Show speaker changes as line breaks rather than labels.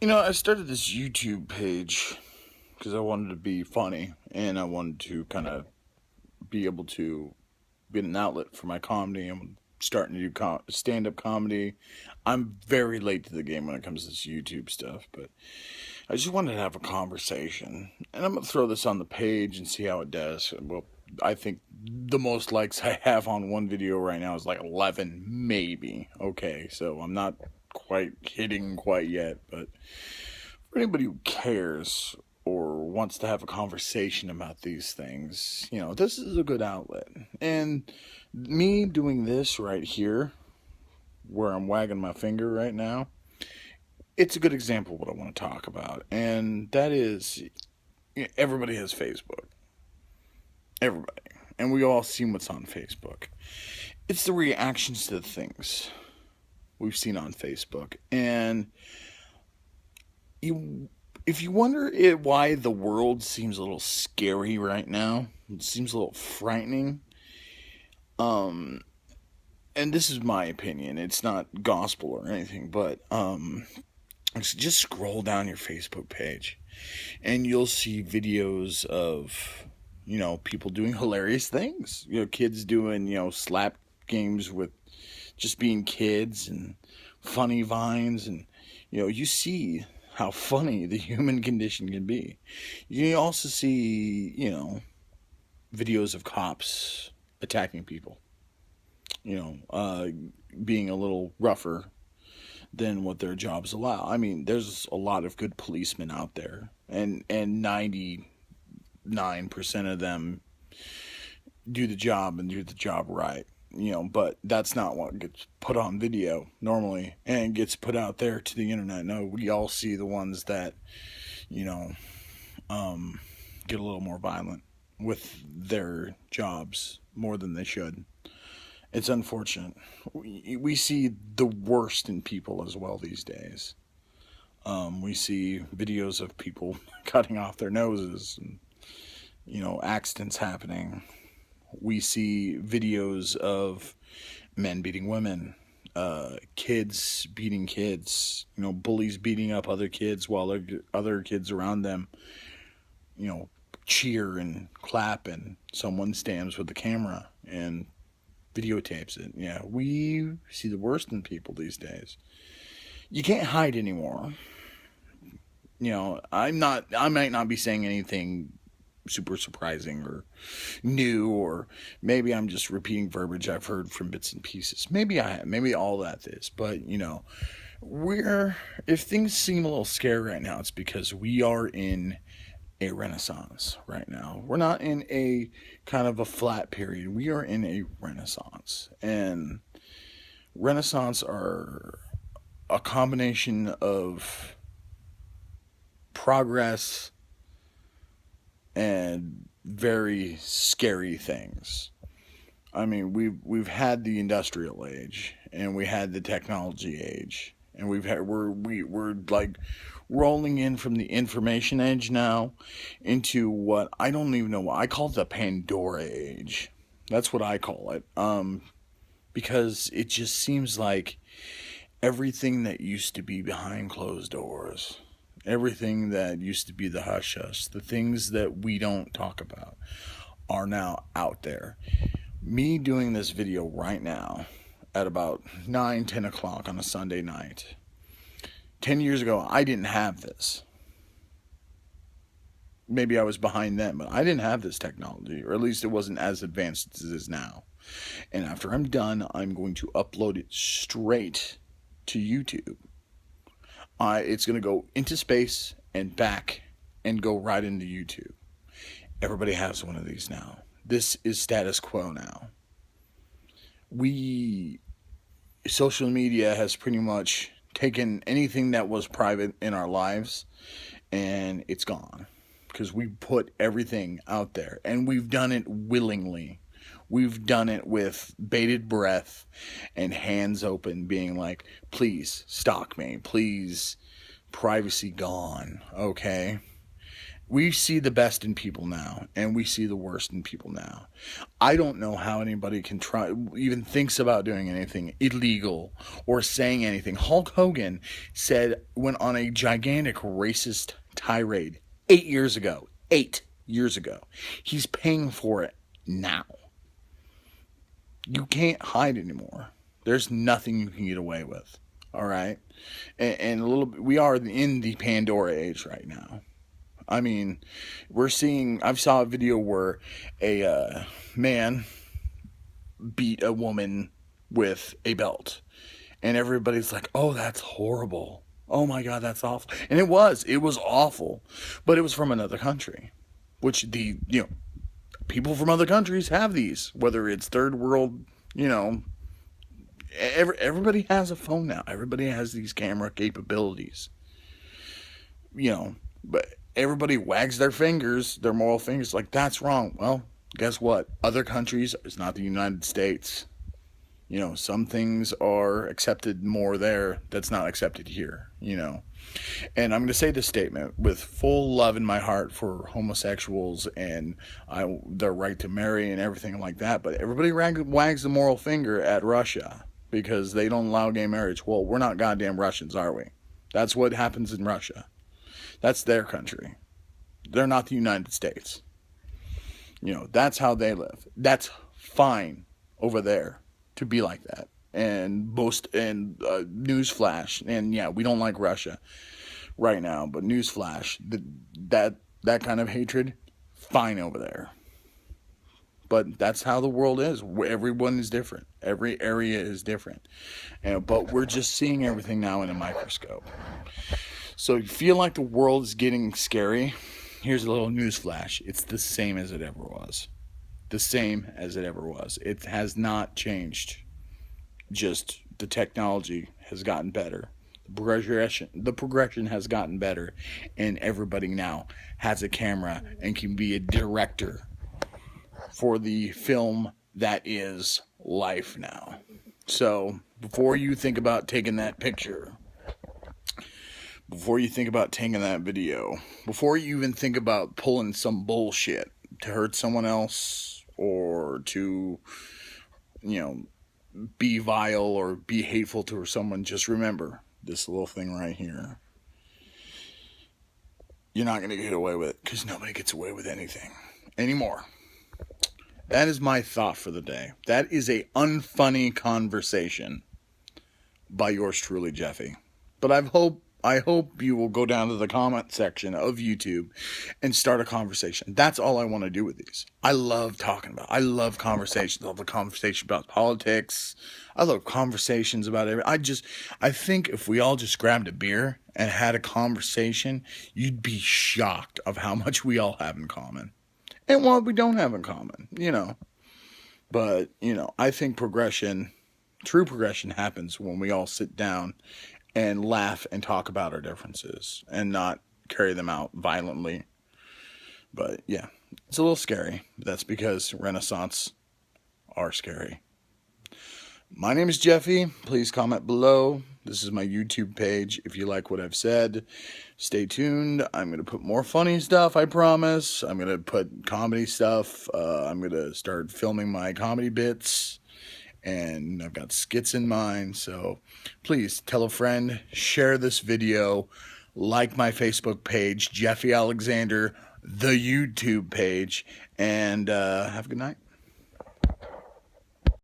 I started this YouTube page because I wanted to be funny and I wanted to kind of be able to get an outlet for my comedy. I'm starting to do stand up comedy. I'm very late to the game when it comes to this YouTube stuff, but I just wanted to have a conversation. And I'm going to throw this on the page and see how it does. Well, I think the most likes I have on one video right now is like 11, maybe. Okay, so I'm not quite hitting quite yet, but for anybody who cares or wants to have a conversation about these things, this is a good outlet. And me doing this right here, where I'm wagging my finger right now, it's a good example of what I want to talk about. And that is, everybody has Facebook. Everybody. And we all see what's on Facebook. It's the reactions to the things we've seen on Facebook. And you if you wonder why the world seems a little scary right now, it seems a little frightening. Um, and this is my opinion. It's not gospel or anything, but just scroll down your Facebook page, and you'll see videos of people doing hilarious things. Kids doing slap games with just being kids and funny vines, and you see how funny the human condition can be. You also see, videos of cops attacking people, you know, uh, being a little rougher than what their jobs allow. I mean, there's a lot of good policemen out there, and 99% of them do the job and do the job right. But that's not what gets put on video normally and gets put out there to the internet. No, we all see the ones that, you know, um, get a little more violent with their jobs more than they should. It's unfortunate. We see the worst in people as well these days. We see videos of people cutting off their noses and, accidents happening. We see videos of men beating women, kids beating kids, bullies beating up other kids while other kids around them, you know, cheer and clap, and someone stands with the camera and videotapes it. Yeah, we see the worst in people these days. You can't hide anymore. I might not be saying anything super surprising or new, or maybe I'm just repeating verbiage I've heard from bits and pieces. Maybe I have, maybe all that is, but we're if things seem a little scary right now, it's because we are in a renaissance right now. We're not in a kind of a flat period. We are in a renaissance. And renaissance are a combination of progress and very scary things. I mean, we've had the industrial age and we had the technology age, and we're like rolling in from the information age now into what I don't even know what I call it, the Pandora age. That's what I call it. Because it just seems like everything that used to be behind closed doors, everything that used to be the hush hush, the things that we don't talk about, are now out there. Me doing this video right now at about 9, 10 o'clock on a Sunday night. 10 years ago, I didn't have this. Maybe I was behind then, but I didn't have this technology, or at least it wasn't as advanced as it is now. And after I'm done, I'm going to upload it straight to YouTube. It's going to go into space and back and go right into YouTube. Everybody has one of these now. This is status quo now. We Social media has pretty much taken anything that was private in our lives and it's gone, because we put everything out there and we've done it willingly. We've done it with bated breath and hands open, being like, please stalk me, please, privacy gone, okay? We see the best in people now, and we see the worst in people now. I don't know how anybody can try, even thinks about doing anything illegal or saying anything. Hulk Hogan went on a gigantic racist tirade 8 years ago. 8 years ago. He's paying for it now. You can't hide anymore. There's nothing you can get away with. All right? And a little bit, we are in the Pandora age right now. I mean, I saw a video where a man beat a woman with a belt. And everybody's like, oh, that's horrible. Oh my God, that's awful. And it was awful. But it was from another country. Which people from other countries have these. Whether it's third world, everybody has a phone now. Everybody has these camera capabilities. But everybody wags their moral fingers, like, that's wrong. Well, guess what? Other countries, it's not the United States. Some things are accepted more there that's not accepted here, And I'm going to say this statement with full love in my heart for homosexuals and their right to marry and everything like that. But everybody wags the moral finger at Russia because they don't allow gay marriage. Well, we're not goddamn Russians, are we? That's what happens in Russia. That's their country. They're not the United States. That's how they live. That's fine over there to be like that. And newsflash. And yeah, we don't like Russia right now, but newsflash, that kind of hatred, fine over there. But that's how the world is. Everyone is different. Every area is different. But we're just seeing everything now in a microscope. So you feel like the world is getting scary? Here's a little news flash. It's the same as it ever was. The same as it ever was. It has not changed. Just the technology has gotten better. The progression has gotten better. And everybody now has a camera and can be a director for the film that is life now. So before you think about taking that picture, before you think about taking that video, before you even think about pulling some bullshit to hurt someone else or to, be vile or be hateful to someone, just remember this little thing right here. You're not going to get away with it because nobody gets away with anything anymore. That is my thought for the day. That is a unfunny conversation by yours truly, Jeffy. But I hope you will go down to the comment section of YouTube and start a conversation. That's all I want to do with these. I love I love conversations. I love the conversation about politics. I love conversations about everything. I think if we all just grabbed a beer and had a conversation, you'd be shocked of how much we all have in common. And what we don't have in common, But, I think true progression happens when we all sit down and laugh and talk about our differences and not carry them out violently. But yeah, it's a little scary. That's because Renaissance are scary. My name is Jeffy. Please comment below. This is my YouTube page. If you like what I've said, stay tuned. I'm going to put more funny stuff, I promise. I'm going to put comedy stuff. I'm going to start filming my comedy bits. And I've got skits in mind. So please tell a friend, share this video, like my Facebook page, Jeffy Alexander, the YouTube page, and have a good night.